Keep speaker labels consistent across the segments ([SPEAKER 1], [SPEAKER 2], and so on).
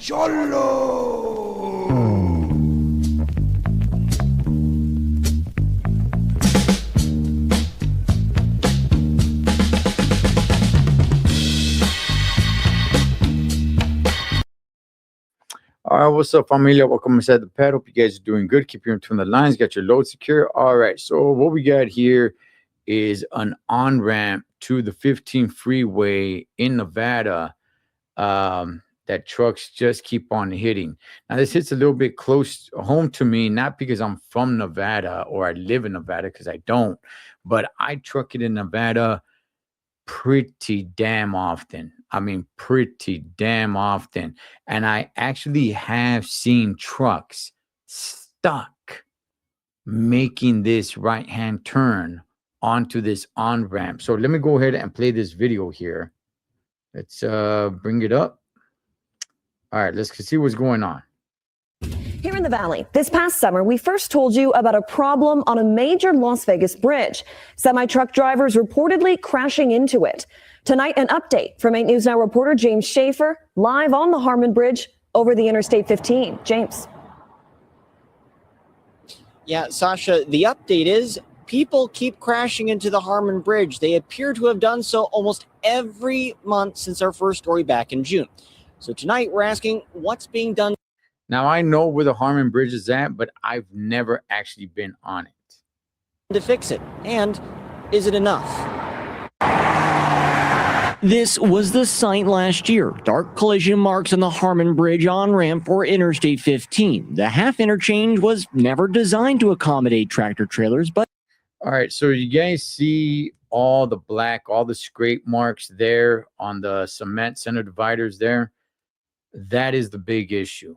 [SPEAKER 1] Cholo. All right, what's up, familia? Welcome inside the pad. Hope you guys are doing good. Keep your between the lines. Got your load secure. All right, so what we got here is an on ramp to the 15 freeway in Nevada that trucks just keep on hitting. Now, this hits a little bit close home to me, not because I'm from Nevada or I live in Nevada, because I don't, but I truck it in Nevada pretty damn often. I mean, pretty damn often. And I actually have seen trucks stuck making this right hand turn onto this on ramp. So let me go ahead and play this video here. Let's bring it up. All right, let's see what's going on.
[SPEAKER 2] Here in the Valley, this past summer, we first told you about a problem on a major Las Vegas bridge. Semi-truck drivers reportedly crashing into it. Tonight, an update from 8 News Now reporter James Schaefer, live on the Harmon Bridge over the Interstate 15. James.
[SPEAKER 3] Yeah, Sasha, the update is people keep crashing into the Harmon Bridge. They appear to have done so almost every month since our first story back in June. So tonight, we're asking what's being done.
[SPEAKER 1] Now, I know where the Harmon Bridge is at, but I've never actually been on it.
[SPEAKER 3] To fix it. And is it enough? This was the site last year. Dark collision marks on the Harmon Bridge on-ramp for Interstate 15. The half interchange was never designed to accommodate tractor trailers, but...
[SPEAKER 1] All right, so you guys see all the black, all the scrape marks there on the cement center dividers there? That is the big issue.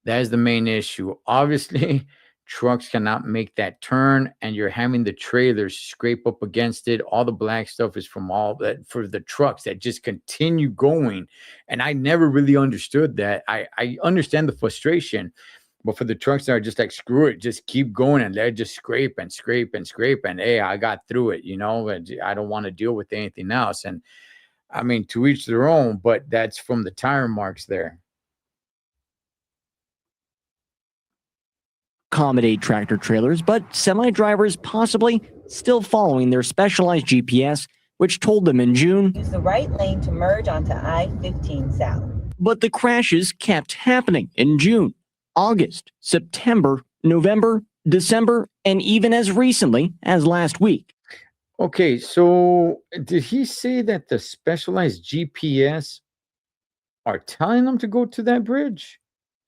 [SPEAKER 1] That is the main issue. Obviously, trucks cannot make that turn, and you're having the trailers scrape up against it. All the black stuff is from all that for the trucks that just continue going. And I never really understood that. I understand the frustration, but for the trucks that are just like, screw it, just keep going, and they're just scrape and scrape and scrape. And hey, I got through it, you know, and I don't want to deal with anything else. And I mean, to each their own, but that's from the tire marks there.
[SPEAKER 3] Accommodate tractor trailers, but semi-drivers possibly still following their specialized GPS, which told them in June,
[SPEAKER 4] use the right lane to merge onto I-15 South.
[SPEAKER 3] But the crashes kept happening in June, August, September, November, December, and even as recently as last week.
[SPEAKER 1] Okay, so did he say that the specialized GPS are telling them to go to that bridge?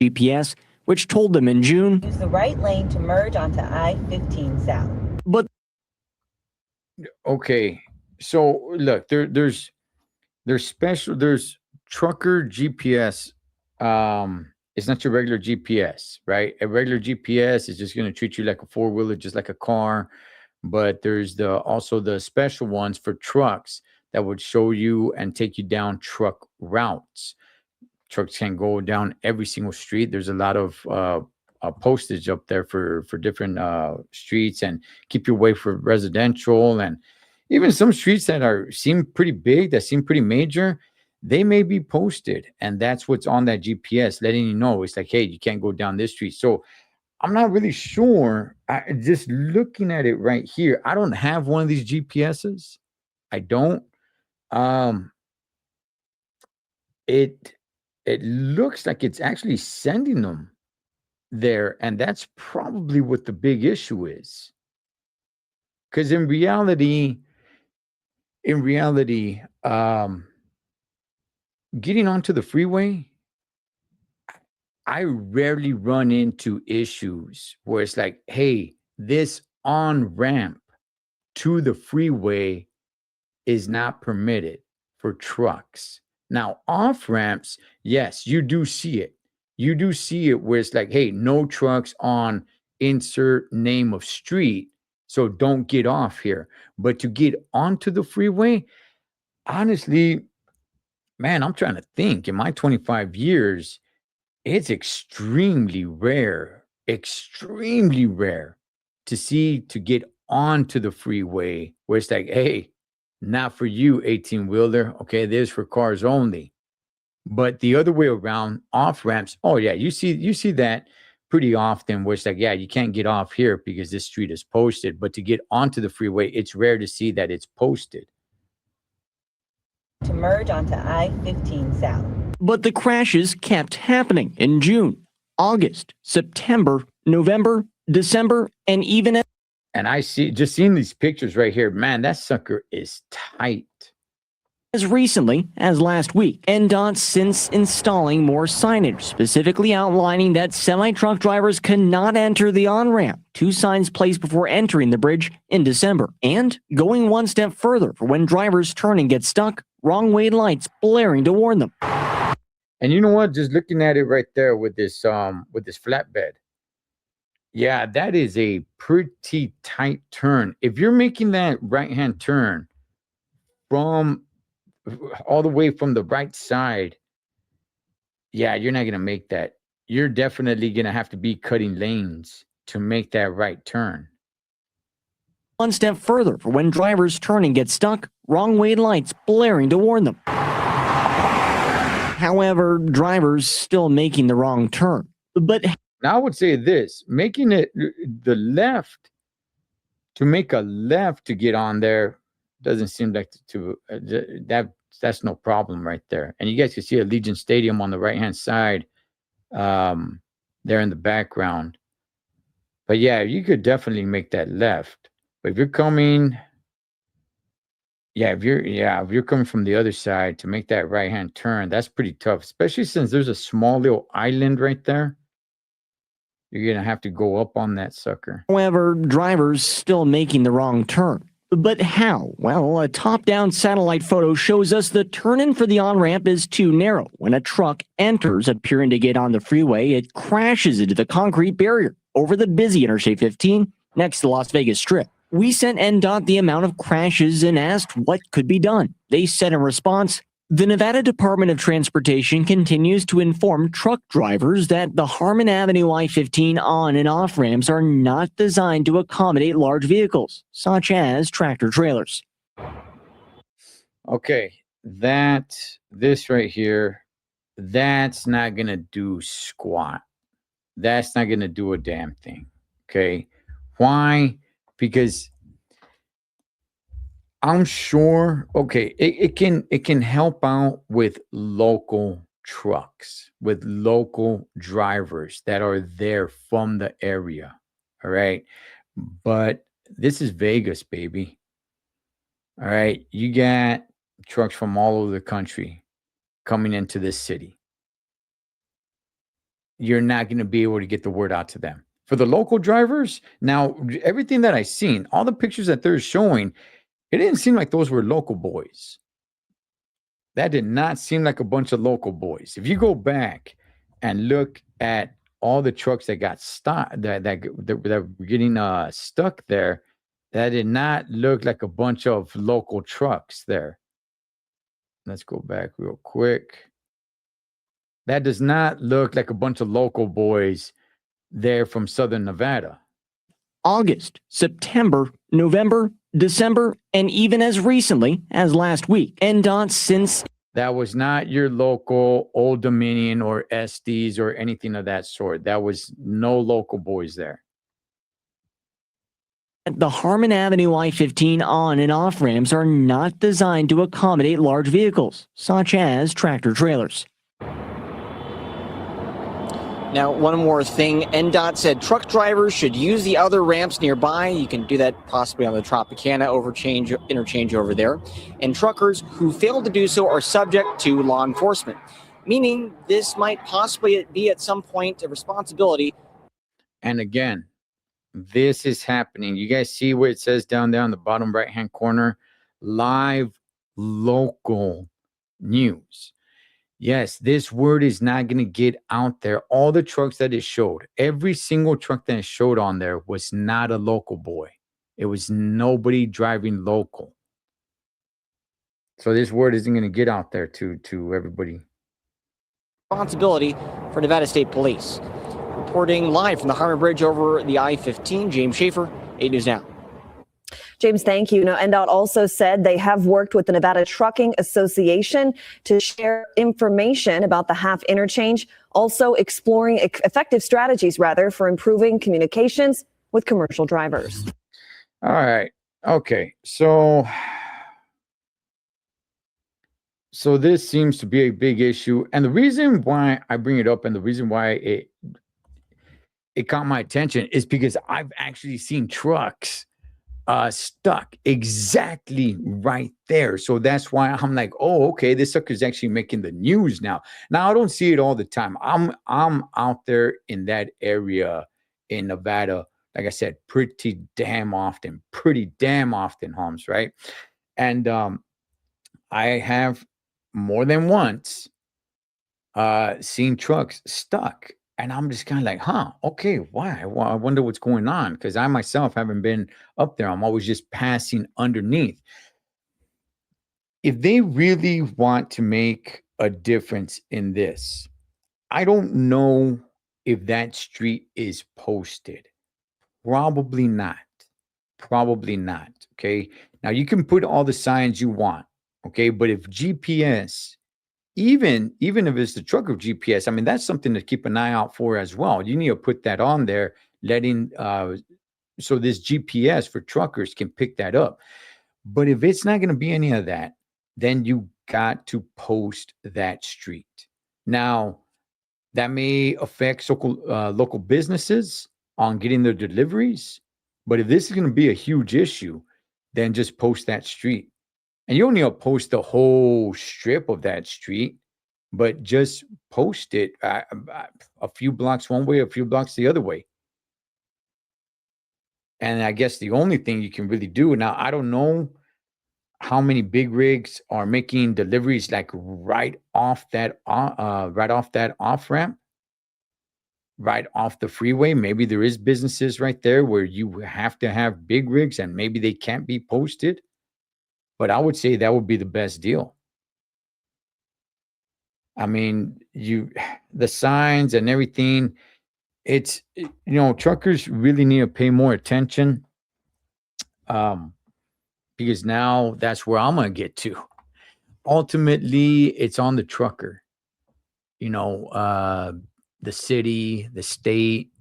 [SPEAKER 3] GPS, which told them in June,
[SPEAKER 4] use the right lane to merge onto I-15 South.
[SPEAKER 3] But
[SPEAKER 1] okay, so look, there's trucker GPS. It's not your regular GPS, right? A regular GPS is just going to treat you like a four-wheeler, just like a car. But there's also the special ones for trucks that would show you and take you down truck routes. Trucks can go down every single street. There's a lot of postage up there for different streets, and keep you away from residential, and even some streets that seem pretty big, that seem pretty major. They may be posted, and that's what's on that GPS, letting you know. It's like, hey, you can't go down this street. So I'm not really sure. Just looking at it right here, I don't have one of these GPSs. I don't. It looks like it's actually sending them there, and that's probably what the big issue is. Because in reality, getting onto the freeway, I rarely run into issues where it's like, hey, this on ramp to the freeway is not permitted for trucks. Now, off ramps, yes, you do see it. You do see it where it's like, hey, no trucks on insert name of street, so don't get off here. But to get onto the freeway, honestly, man, I'm trying to think. In my 25 years, it's extremely rare to get onto the freeway where it's like, hey, not for you, 18-wheeler. Okay, this is for cars only. But the other way around, off ramps, oh yeah, you see that pretty often where it's like, yeah, you can't get off here because this street is posted. But to get onto the freeway, it's rare to see that it's posted.
[SPEAKER 4] To merge onto I-15 South.
[SPEAKER 3] But the crashes kept happening in June, August, September, November, December, and even
[SPEAKER 1] And I just seeing these pictures right here, man, that sucker is tight.
[SPEAKER 3] as recently as last week. NDOT since installing more signage, specifically outlining that semi-truck drivers cannot enter the on-ramp. 2 signs placed before entering the bridge in December. And going one step further for when drivers turn and get stuck, wrong way lights blaring to warn them.
[SPEAKER 1] And you know what? Just looking at it right there with this flatbed. Yeah, that is a pretty tight turn. If you're making that right-hand turn from all the way from the right side, yeah, you're not going to make that. You're definitely going to have to be cutting lanes to make that right turn.
[SPEAKER 3] One step further for when drivers turn and get stuck, wrong way lights blaring to warn them. However, drivers still making the wrong turn. But
[SPEAKER 1] now I would say this, making it the left, to make a left to get on there doesn't seem like that's no problem right there. And you guys can see Allegiant Stadium on the right-hand side there in the background. But yeah, you could definitely make that left. But if you're coming, if you're coming from the other side to make that right-hand turn, that's pretty tough, especially since there's a small little island right there. You're going to have to go up on that sucker.
[SPEAKER 3] However, drivers still making the wrong turn. But how? Well, a top-down satellite photo shows us the turn-in for the on-ramp is too narrow. When a truck enters, appearing to get on the freeway, it crashes into the concrete barrier over the busy Interstate 15 next to the Las Vegas Strip. We sent NDOT the amount of crashes and asked what could be done. They said in response, the Nevada Department of Transportation continues to inform truck drivers that the Harmon Avenue I-15 on and off ramps are not designed to accommodate large vehicles, such as tractor trailers.
[SPEAKER 1] Okay, this right here, that's not going to do squat. That's not going to do a damn thing. Okay. Why? Because I'm sure, okay, it can help out with local trucks, with local drivers that are there from the area. All right. But this is Vegas, baby. All right. You got trucks from all over the country coming into this city. You're not going to be able to get the word out to them. For the local drivers, now, everything that I've seen, all the pictures that they're showing, it didn't seem like those were local boys. That did not seem like a bunch of local boys. If you go back and look at all the trucks that got stuck, that were getting stuck there, that did not look like a bunch of local trucks there. Let's go back real quick. That does not look like a bunch of local boys there from Southern Nevada.
[SPEAKER 3] August, September, November, December, and even as recently as last week. NDOT since...
[SPEAKER 1] That was not your local Old Dominion or SDs or anything of that sort. That was no local boys there.
[SPEAKER 3] The Harmon Avenue I-15 on and off ramps are not designed to accommodate large vehicles, such as tractor trailers. Now, one more thing. NDOT said truck drivers should use the other ramps nearby. You can do that possibly on the Tropicana interchange over there. And truckers who fail to do so are subject to law enforcement, meaning this might possibly be at some point a responsibility.
[SPEAKER 1] And again, this is happening. You guys see where it says down there on the bottom right-hand corner, live local news. Yes, this word is not going to get out there. All the trucks that it showed, every single truck that it showed on there was not a local boy. It was nobody driving local. So this word isn't going to get out there to everybody.
[SPEAKER 3] Responsibility for Nevada State Police. Reporting live from the Harmon Bridge over the I-15, James Schaefer, 8 News Now.
[SPEAKER 2] James, thank you. Now, NDOT also said they have worked with the Nevada Trucking Association to share information about the half interchange, also exploring effective strategies, for improving communications with commercial drivers.
[SPEAKER 1] All right. Okay. So this seems to be a big issue. And the reason why I bring it up and the reason why it caught my attention is because I've actually seen trucks stuck exactly right there. So that's why I'm like, oh, okay, this sucker's actually making the news now. Now I don't see it all the time. I'm out there in that area in Nevada, like I said, pretty damn often, Holmes, right? And I have more than once seen trucks stuck. And I'm just kind of like, huh, okay, why? Well, I wonder what's going on. Because I myself haven't been up there. I'm always just passing underneath. If they really want to make a difference in this, I don't know if that street is posted. Probably not. Probably not. Okay. Now you can put all the signs you want. Okay. But if GPS, even if it's the trucker GPS, I mean, that's something to keep an eye out for as well. You need to put that on there, letting so this GPS for truckers can pick that up. But if it's not going to be any of that, then you got to post that street. Now, that may affect local businesses on getting their deliveries. But if this is going to be a huge issue, then just post that street. And you don't need to post the whole strip of that street, but just post it a few blocks one way, a few blocks the other way. And I guess the only thing you can really do now, I don't know how many big rigs are making deliveries like right off that off ramp, right off the freeway. Maybe there is businesses right there where you have to have big rigs and maybe they can't be posted. But I would say that would be the best deal. I mean, the signs and everything, truckers really need to pay more attention. Because now that's where I'm going to get to. Ultimately, it's on the trucker. The city, the state,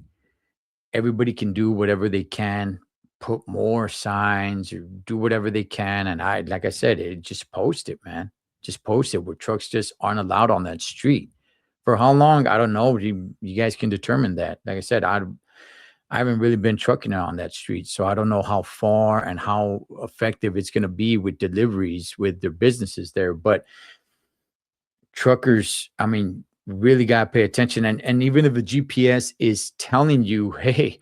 [SPEAKER 1] everybody can do whatever they can, put more signs or do whatever they can. And like I said, just post it, man. Just post it where trucks just aren't allowed on that street. For how long? I don't know. You guys can determine that. Like I said, I haven't really been trucking on that street, so I don't know how far and how effective it's going to be with deliveries with their businesses there. But truckers, I mean, really got to pay attention. And even if the GPS is telling you, hey,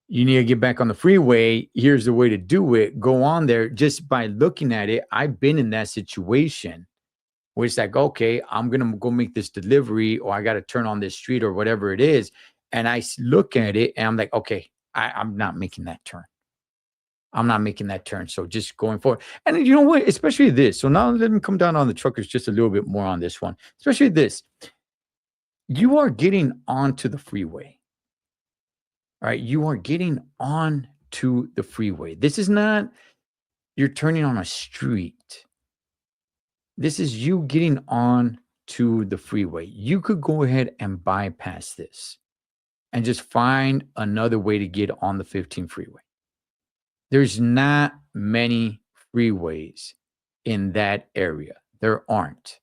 [SPEAKER 1] you need to get back on the freeway, here's the way to do it, go on there. Just by looking at it, I've been in that situation where it's like, okay, I'm going to go make this delivery, or I got to turn on this street or whatever it is. And I look at it and I'm like, okay, I'm not making that turn. I'm not making that turn. So just going forward. And you know what? Especially this. So now let me come down on the truckers just a little bit more on this one. Especially this. You are getting onto the freeway. All right. You are getting on to the freeway. This is not you're turning on a street. This is you getting on to the freeway. You could go ahead and bypass this and just find another way to get on the 15 freeway. There's not many freeways in that area. There aren't.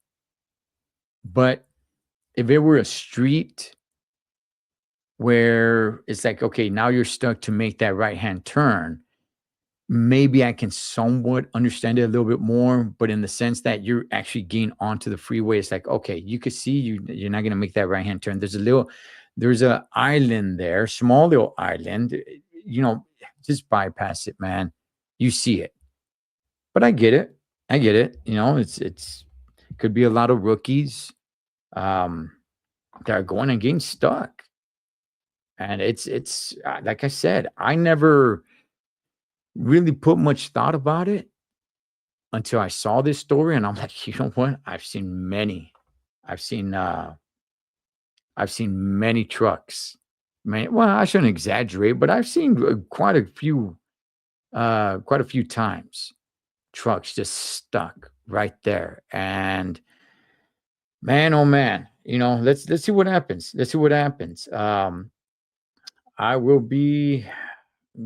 [SPEAKER 1] But if it were a street where it's like, okay, now you're stuck to make that right-hand turn, maybe I can somewhat understand it a little bit more. But in the sense that you're actually getting onto the freeway, it's like, okay, you could see you're not going to make that right-hand turn. There's a island there, small little island, just bypass it, man. You see it. But I get it. It's could be a lot of rookies that are going and getting stuck. And it's like I said, I never really put much thought about it until I saw this story, and I'm like, you know what? I've seen many trucks. Man, well, I shouldn't exaggerate, but I've seen quite a few quite a few times. Trucks just stuck right there. And man, oh man, let's see what happens. Let's see what happens. I will be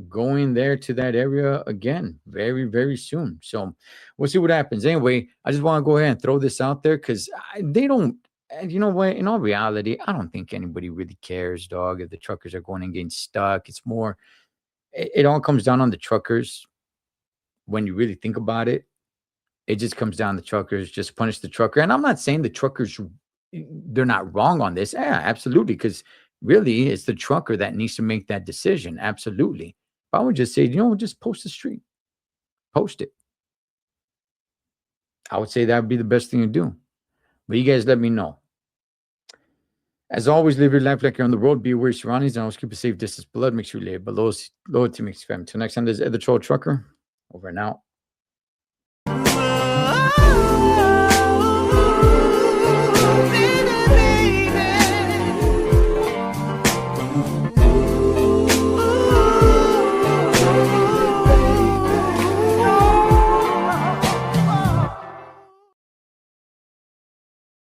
[SPEAKER 1] going there to that area again very, very soon. So we'll see what happens. Anyway, I just want to go ahead and throw this out there because they don't. And you know what? In all reality, I don't think anybody really cares, dog, if the truckers are going and getting stuck. It's more, it all comes down on the truckers. When you really think about it, it just comes down to truckers. Just punish the trucker. And I'm not saying the truckers, they're not wrong on this. Yeah, absolutely. Because really, it's the trucker that needs to make that decision. Absolutely. But I would just say, just post the street. Post it. I would say that would be the best thing to do. But you guys let me know. As always, live your life like you're on the road. Be aware of your surroundings and always keep a safe distance. Blood makes you live. But loyalty makes you family. Until next time, this is the Thecholotrucker. Over and out.
[SPEAKER 5] Baby.